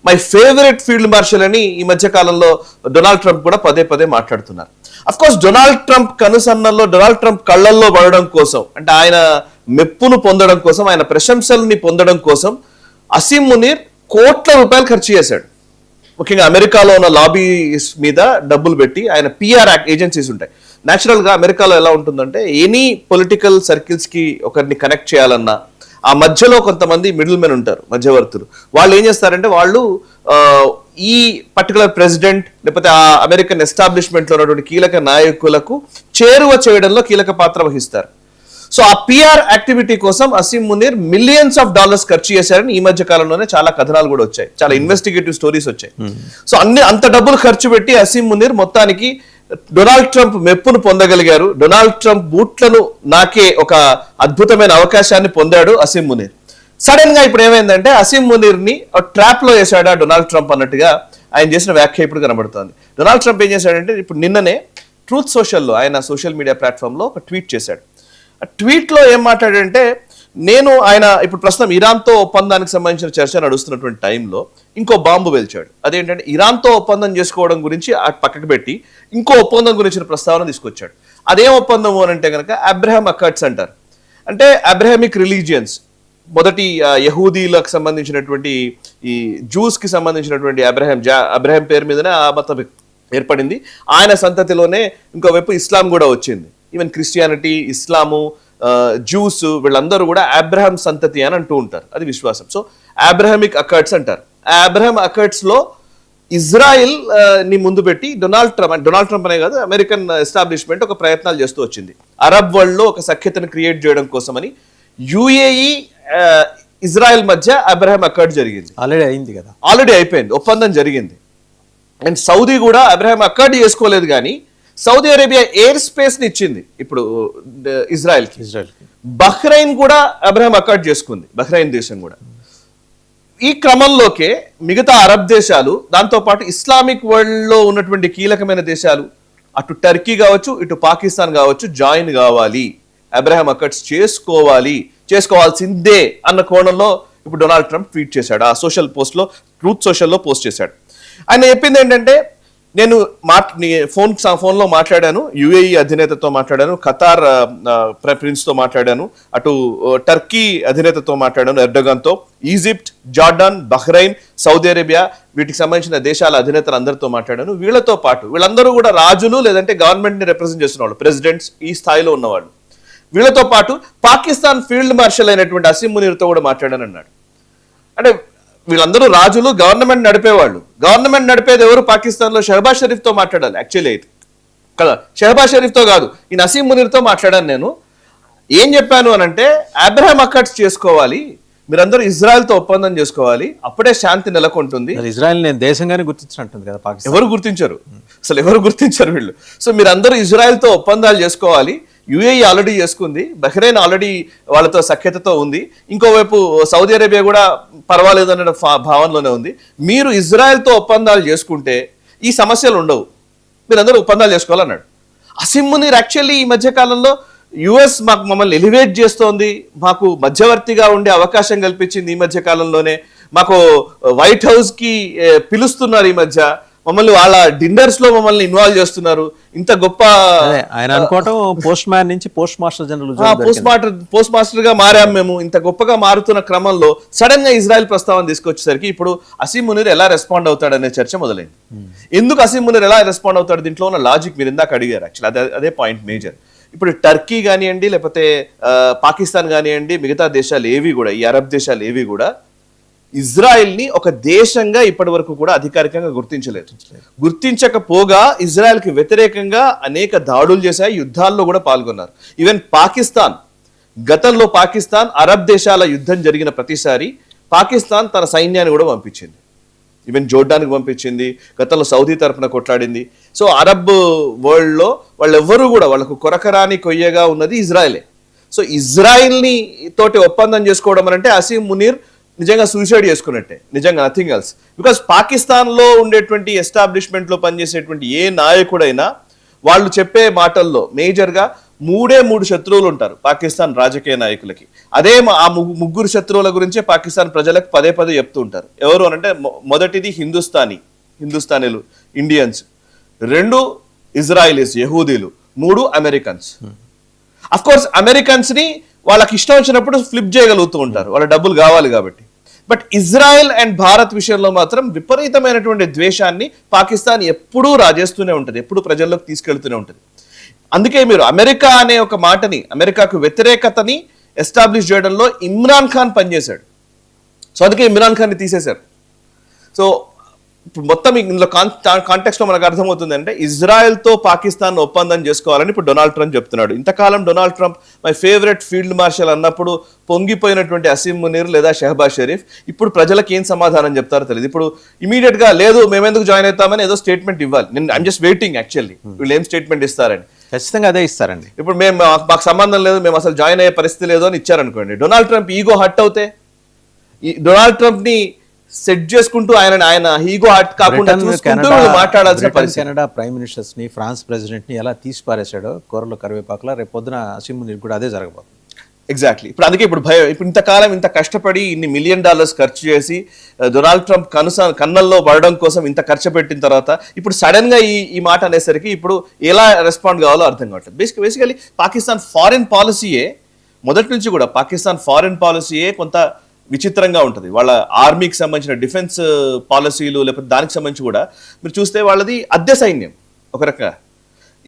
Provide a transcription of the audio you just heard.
My favourite field marshal అని ఈ మధ్య కాలంలో డొనాల్డ్ ట్రంప్ కూడా పదే పదే మాట్లాడుతున్నారు. అఫ్ కోర్స్ డొనాల్డ్ ట్రంప్ కనుసన్నల్లో, డొనాల్డ్ ట్రంప్ కళ్ళల్లో పడడం కోసం, అంటే ఆయన మెప్పును పొందడం కోసం, ఆయన ప్రశంసల్ని పొందడం కోసం అసీం మునీర్ కోట్ల రూపాయలు ఖర్చు చేశాడు. ముఖ్యంగా అమెరికాలో ఉన్న లాబీస్ మీద డబ్బులు పెట్టి, ఆయన పిఆర్ ఏజెన్సీస్ ఉంటాయి. న్యాచురల్ గా అమెరికాలో ఎలా ఉంటుందంటే, ఎనీ పొలిటికల్ సర్కిల్స్ కి ఒకరిని కనెక్ట్ చేయాలన్నా ఆ మధ్యలో కొంతమంది మిడిల్ మెన్ ఉంటారు, మధ్యవర్తులు. వాళ్ళు ఏం చేస్తారంటే, వాళ్ళు ఈ పర్టికులర్ ప్రెసిడెంట్ లేకపోతే ఆ అమెరికన్ ఎస్టాబ్లిష్మెంట్ లో ఉన్నటువంటి కీలక నాయకులకు చేరువ చేయడంలో కీలక పాత్ర వహిస్తారు. సో ఆ పిఆర్ యాక్టివిటీ కోసం Asim Munir millions of dollars ఖర్చు చేశారని ఈ మధ్య కాలంలోనే చాలా కథనాలు కూడా వచ్చాయి, చాలా ఇన్వెస్టిగేటివ్ స్టోరీస్ వచ్చాయి. సో అంత డబ్బులు ఖర్చు పెట్టి అసీం మునీర్ మొత్తానికి డొనాల్డ్ ట్రంప్ మెప్పును పొందగలిగారు. డొనాల్డ్ ట్రంప్ బూట్లను నాకే ఒక అద్భుతమైన అవకాశాన్ని పొందాడు అసీం మునీర్. సడన్ గా ఇప్పుడు ఏమైందంటే, అసీం మునీర్ ని ట్రాప్ లో వేశాడా డొనాల్డ్ ట్రంప్ అన్నట్టుగా ఆయన చేసిన వ్యాఖ్య ఇప్పుడు కనబడుతోంది. డొనాల్డ్ ట్రంప్ ఏం చేశాడంటే, ఇప్పుడు నిన్ననే ట్రూత్ సోషల్లో, ఆయన సోషల్ మీడియా ప్లాట్ఫామ్ లో ఒక ట్వీట్ చేశాడు. ఆ ట్వీట్ లో ఏం మాట్లాడంటే, ఆయన ఇప్పుడు ప్రస్తుతం ఇరాన్తో ఒప్పందానికి సంబంధించిన చర్చ నడుస్తున్నటువంటి టైంలో ఇంకో బాంబు వెల్చాడు. అదేంటంటే, ఇరాన్తో ఒప్పందం చేసుకోవడం గురించి పక్కకు పెట్టి ఇంకో ఒప్పందం గురించిన ప్రస్తావన తీసుకొచ్చాడు. అదేం ఒప్పందము అని అంటే కనుక అబ్రహాం అకార్డ్స్ అంటారు. అంటే అబ్రహామిక్ రిలీజియన్స్, మొదటి యహూదీలకు సంబంధించినటువంటి, ఈ జూస్ కి సంబంధించినటువంటి అబ్రహాం పేరు మీదనే ఆ మతం ఏర్పడింది. ఆయన సంతతిలోనే ఇంకోవైపు ఇస్లాం కూడా వచ్చింది. ఈవెన్ క్రిస్టియానిటీ, ఇస్లాము, జ్యూస్ వీళ్ళందరూ కూడా అబ్రహాం సంతతి అని అంటూ ఉంటారు, అది విశ్వాసం. సో అబ్రహామిక్ అకార్డ్స్ అంటారు. ఆ అబ్రహాం అకార్డ్స్ లో ఇజ్రాయిల్ ని ముందు పెట్టి డొనాల్డ్ ట్రంప్ అనే కాదు, అమెరికన్ ఎస్టాబ్లిష్మెంట్ ఒక ప్రయత్నాలు చేస్తూ వచ్చింది. అరబ్ వరల్డ్ లో ఒక సఖ్యతను క్రియేట్ చేయడం కోసమని యుఏఈ ఇజ్రాయెల్ మధ్య అబ్రహాం అకార్డ్ జరిగింది. ఆల్రెడీ అయిపోయింది, ఒప్పందం జరిగింది. అండ్ సౌదీ కూడా అబ్రహాం అకార్డ్ చేసుకోలేదు, కానీ సౌదీ అరేబియా ఎయిర్ స్పేస్ ని ఇచ్చింది ఇప్పుడు ఇజ్రాయెల్ కి. బహ్రెయిన్ కూడా అబ్రహాం అకార్డ్ చేసుకుంది, బహ్రెయిన్ దేశం కూడా. ఈ క్రమంలోకే మిగతా అరబ్ దేశాలు, దాంతో పాటు ఇస్లామిక్ వరల్డ్ లో ఉన్నటువంటి కీలకమైన దేశాలు, అటు టర్కీ కావచ్చు, ఇటు పాకిస్తాన్ కావచ్చు, జాయిన్ కావాలి, అబ్రహాం అకార్డ్స్ చేసుకోవాల్సిందే అన్న కోణంలో ఇప్పుడు డొనాల్డ్ ట్రంప్ ట్వీట్ చేశాడు. ఆ సోషల్ పోస్ట్ లో, ట్రూత్ సోషల్లో పోస్ట్ చేశాడు. ఆయన చెప్పింది ఏంటంటే, నేను ఫోన్లో మాట్లాడాను, యుఏఈ అధినేతతో మాట్లాడాను, ఖతార్ ప్రిన్స్ తో మాట్లాడాను, అటు టర్కీ అధినేతతో మాట్లాడాను, ఎర్డోగాన్తో, Egypt, Jordan, Bahrain, Saudi Arabia, వీటికి సంబంధించిన దేశాల అధినేతలు అందరితో మాట్లాడాను. వీళ్ళతో పాటు వీళ్ళందరూ కూడా రాజులు లేదంటే గవర్నమెంట్ ని రిప్రజెంట్ చేస్తున్న వాళ్ళు, ప్రెసిడెంట్స్, ఈ స్థాయిలో ఉన్నవాళ్ళు. వీళ్ళతో పాటు పాకిస్తాన్ ఫీల్డ్ మార్షల్ అయినటువంటి అసీం మునీర్తో కూడా మాట్లాడాను అన్నాడు. అంటే వీళ్ళందరూ రాజులు, గవర్నమెంట్ నడిపేవాళ్ళు. గవర్నమెంట్ నడిపేది ఎవరు? పాకిస్తాన్ లో షహబాజ్ షరీఫ్ తో మాట్లాడాలి యాక్చువల్లీ అయితే కదా, షహబాజ్ షరీఫ్ తో కాదు, ఈ అసీం మునీర్తో మాట్లాడాను. నేను ఏం చెప్పాను అని అంటే, అబ్రహాం అకార్డ్స్ చేసుకోవాలి, మీరందరూ ఇజ్రాయెల్ తో ఒప్పందం చేసుకోవాలి, అప్పుడే శాంతి నెలకొంటుంది. ఇజ్రాయెల్ నేను దేశంగానే గుర్తించినట్టుంది కదా పాకిస్తాన్. ఎవరు గుర్తించారు? అసలు ఎవరు గుర్తించారు వీళ్ళు? సో మీరందరూ ఇజ్రాయెల్ తో ఒప్పందాలు చేసుకోవాలి. యుఏఈ ఆల్రెడీ చేసుకుంది, బహ్రెయిన్ ఆల్రెడీ వాళ్ళతో సఖ్యతతో ఉంది, ఇంకోవైపు సౌదీ అరేబియా కూడా పర్వాలేదు అనే భావనలోనే ఉంది. మీరు ఇజ్రాయెల్తో ఒప్పందాలు చేసుకుంటే ఈ సమస్యలు ఉండవు, మీరందరూ ఒప్పందాలు చేసుకోవాలన్నాడు. అసీం మునీర్ యాక్చువల్లీ ఈ మధ్య కాలంలో యుఎస్ మమ్మల్ని ఎలివేట్ చేస్తోంది, మాకు మధ్యవర్తిగా ఉండే అవకాశం కల్పించింది ఈ మధ్య కాలంలోనే, మాకు వైట్ హౌస్ కి పిలుస్తున్నారు, ఈ మధ్య మమ్మల్ని వాళ్ళ డిన్నర్స్ లో మమ్మల్ని ఇన్వాల్వ్ చేస్తున్నారు. ఇంత గొప్ప ఆయన అనుకోవటం పోస్ట్ మ్యాన్ నుంచి post master general, post master గా మారాం మేము. ఇంత గొప్పగా మారుతున్న క్రమంలో సడన్ గా ఇజ్రాయెల్ ప్రస్తావన తీసుకొచ్చేసరికి ఇప్పుడు అసీం మునీర్ ఎలా రెస్పాండ్ అవుతాడు అనే చర్చ మొదలైంది. ఎందుకు అసీం మునీర్ ఎలా రెస్పాండ్ అవుతాడు? దీంట్లో ఉన్న లాజిక్ మీరు ఇందాక అడిగారు, యాక్చువల్లీ అదే పాయింట్ మేజర్. ఇప్పుడు టర్కీ కానివ్వండి, లేకపోతే పాకిస్తాన్ కానివ్వండి, మిగతా దేశాలు ఏవి కూడా, ఈ అరబ్ దేశాలు ఏవి కూడా ఇజ్రాయెల్ ని ఒక దేశంగా ఇప్పటి వరకు కూడా అధికారికంగా గుర్తించలేదు. గుర్తించకపోగా ఇజ్రాయెల్ కి వ్యతిరేకంగా అనేక దాడులు చేశాయి, యుద్ధాల్లో కూడా పాల్గొన్నారు. ఈవెన్ పాకిస్తాన్, గతంలో పాకిస్తాన్ అరబ్ దేశాల యుద్ధం జరిగిన ప్రతిసారి పాకిస్తాన్ తన సైన్యాన్ని కూడా పంపించింది, ఈవెన్ జోర్డాన్కి పంపించింది, గతంలో సౌదీ తరఫున కొట్లాడింది. సో అరబ్ వరల్డ్ లో వాళ్ళెవ్వరూ కూడా, వాళ్ళకు కొరకరాని కొయ్యగా ఉన్నది ఇజ్రాయెలే. సో ఇజ్రాయెల్ ని తోటి ఒప్పందం చేసుకోవడం అంటే అసీం మునీర్ నిజంగా సూసైడ్ చేసుకున్నట్టే, నిజంగా నథింగ్ ఎల్స్. బికాస్ పాకిస్తాన్ లో ఉండేటువంటి ఎస్టాబ్లిష్మెంట్ లో పనిచేసేటువంటి ఏ నాయకుడైనా వాళ్ళు చెప్పే మాటల్లో మేజర్ గా మూడు శత్రువులు ఉంటారు పాకిస్తాన్ రాజకీయ నాయకులకి. అదే ఆ ముగ్గురు శత్రువుల గురించే పాకిస్తాన్ ప్రజలకు పదే చెప్తూ ఉంటారు. ఎవరు అనంటే మొదటిది హిందుస్థానీలు, ఇండియన్స్. 2 ఇజ్రాయిలీస్, యహూదీలు. 3 అమెరికన్స్. అఫ్ కోర్స్ అమెరికన్స్ ని వాళ్ళకి ఇష్టం వచ్చినప్పుడు ఫ్లిప్ చేయగలుగుతూ ఉంటారు, వాళ్ళ డబ్బులు కావాలి కాబట్టి. బట్ ఇజ్రాయెల్ అండ్ భారత్ విషయంలో మాత్రం విపరీతమైనటువంటి ద్వేషాన్ని పాకిస్తాన్ ఎప్పుడూ రాజేస్తూనే ఉంటుంది, ఎప్పుడు ప్రజల్లోకి తీసుకెళ్తూనే ఉంటుంది. అందుకే మీరు అమెరికా అనే ఒక మాటని, అమెరికాకు వ్యతిరేకతని ఎస్టాబ్లిష్ చేయడంలో ఇమ్రాన్ ఖాన్ పనిచేశాడు. సో అందుకే ఇమ్రాన్ ఖాన్ని తీసేశారు. సో ఇప్పుడు మొత్తం ఇందులో కాంటెక్స్ట్ లో మనకు అర్థమవుతుంది అంటే ఇజ్రాయెల్తో పాకిస్తాన్ ఒప్పందం చేసుకోవాలని ఇప్పుడు డొనాల్డ్ ట్రంప్ చెప్తున్నాడు. ఇంతకాలం Donald Trump my favourite field marshal అన్నప్పుడు పొంగిపోయినటువంటి అసీం మునీర్ లేదా షెహబాజ్ షరీఫ్ ఇప్పుడు ప్రజలకు ఏం సమాధానం చెప్తారో తెలియదు. ఇప్పుడు ఇమీడియట్ గా లేదు మేమెందుకు జాయిన్ అవుతామని ఏదో స్టేట్మెంట్ ఇవ్వాలి. నేను ఐమ్ జస్ట్ వెయిటింగ్ యాక్చువల్లీ వీళ్ళు ఏం స్టేట్మెంట్ ఇస్తారని. ఖచ్చితంగా అదే ఇస్తారండి. ఇప్పుడు మాకు సంబంధం లేదు, మేము అసలు జాయిన్ అయ్యే పరిస్థితి లేదు అని ఇచ్చారనుకోండి, డొనాల్డ్ ట్రంప్ ఈగో హట్ అవుతే డొనాల్డ్ ట్రంప్ ని సెట్ చేసుకుంటూ ఆయన ఈగో హట్ కాకుండా మాట్లాడాల్సిన పరిస్థితి. కెనడా ప్రైమ్ మినిస్టర్స్ ని, ఫ్రాన్స్ ప్రెసిడెంట్ ని ఎలా తీసి పారేశాడో కూరలో కరివేపాకులా రేపు పొద్దున అసీం మునీర్ కూడా అదే జరగబోతుంది. ఎగ్జాక్ట్లీ. ఇప్పుడు అందుకే ఇప్పుడు ఇప్పుడు ఇంతకాలం ఇంత కష్టపడి ఇన్ని $1 మిలియన్ ఖర్చు చేసి డొనాల్డ్ ట్రంప్ కన్నల్లో పడడం కోసం ఇంత ఖర్చు పెట్టిన తర్వాత ఇప్పుడు సడన్ గా ఈ మాట అనేసరికి ఇప్పుడు ఎలా రెస్పాండ్ కావాలో అర్థం కావట్లేదు. బేసికలీ పాకిస్తాన్ ఫారిన్ పాలసీయే మొదటి నుంచి కూడా పాకిస్తాన్ ఫారిన్ పాలసీయే కొంత విచిత్రంగా ఉంటుంది. వాళ్ళ ఆర్మీకి సంబంధించిన డిఫెన్స్ పాలసీలు లేకపోతే దానికి సంబంధించి కూడా మీరు చూస్తే వాళ్ళది అద్దె సైన్యం ఒక రకంగా.